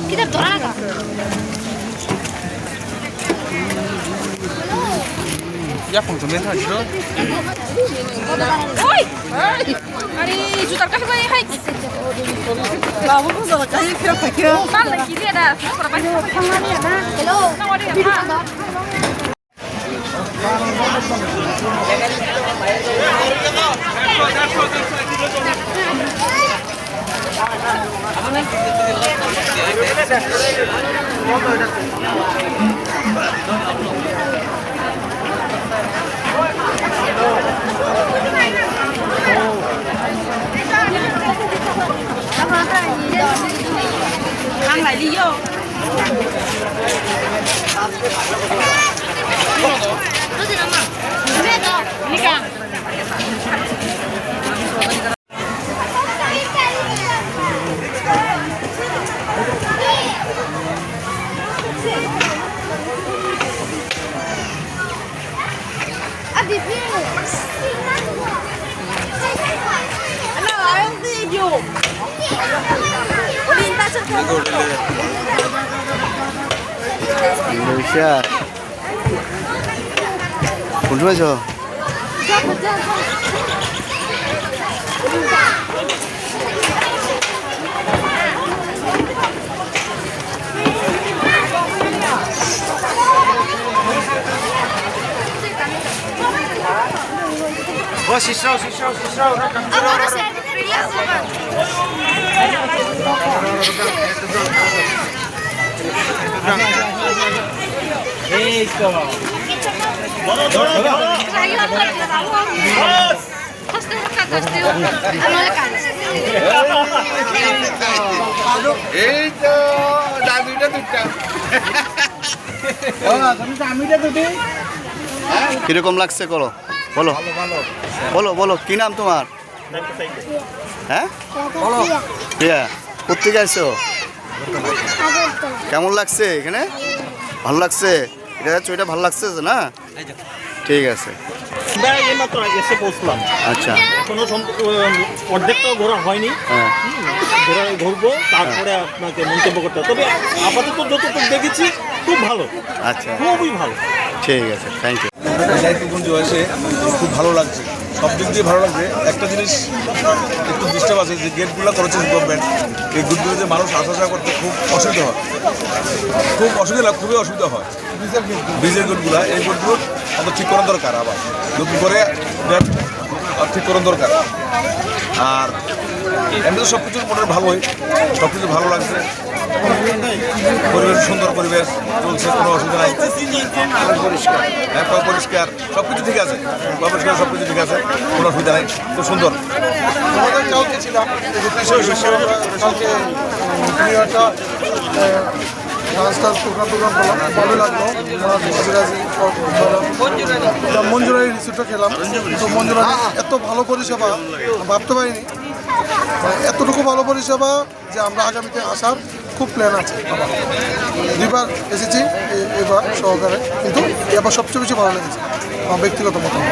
Kita toraga. Ya punggung itu aja. Oi! Ari, jutar kasih banyak hai. Kamu tuh sama kayak kira-kira. Kan lagi dia ada. Berapa sih? Hello. Nawari apa? Ăn lại đi vô. Nó gì đâu mà? Biết đâu. Đi càng. Indonesia. Kunjung aja. Wah, sisau. কিরকম লাগছে করো বলো বলো বলো কি নাম তোমার? হ্যাঁ প্রিয়া, কোথেকে আসছো? কেমন লাগছে এখানে? ভালো লাগছে? এটা ভালো লাগছে না? ঠিক আছে। এইমাত্র এসে পৌঁছলাম। আচ্ছা, কোনো অর্ধেকটাও ঘোরা হয়নি। হ্যাঁ, ঘুরবো, তারপরে আপনাকে মন্তব্য করতে হবে। তবে আপাতত যতটুকু দেখেছি খুব ভালো, আচ্ছা খুবই ভালো। ঠিক আছে, থ্যাংক ইউ। দায়িত্বপুঞ্জ এসে খুব ভালো লাগছে, সব দিক দিয়ে ভালো লাগছে। একটা জিনিস একটু ডিস্টার্ব আছে, যে গেটগুলো করেছে গভর্নমেন্ট, এই গেটগুলোতে মানুষ আসা যাওয়া করতে খুব অসুবিধা হয়, খুবই অসুবিধা হয়। ব্রিজের গেটগুলো, এই গেটগুলো আমাদের ঠিক করার দরকার, আবার নতুন করে ঠিক করার দরকার। আর এমনি তো সব কিছুর মোটামুটি ভালোই, সব কিছু ভালো লাগছে। পরিবেশ সুন্দর, পরিবেশ চলছে, কোনো অসুবিধা নাই, পরিষ্কার, সব কিছু ঠিক আছে, পরিষ্কার সব কিছু ঠিক আছে, কোনো অসুবিধা নাই, খুব সুন্দর। কালকে ছিলাম, কালকে প্রোগ্রাম করলাম, ভালো লাগলো। মঞ্জুরারি রিসোর্টটা খেলাম, তো মঞ্জুরারি এত ভালো পরিষেবা ভাবতে পারিনি, এতটুকু ভালো পরিষেবা যে আমরা আগামীতে আসার খুব প্ল্যান আছে। দুইবার এসেছি এবার সহকারে, কিন্তু এবার সবচেয়ে বেশি ভালো লেগেছে আমার ব্যক্তিগত মতামত।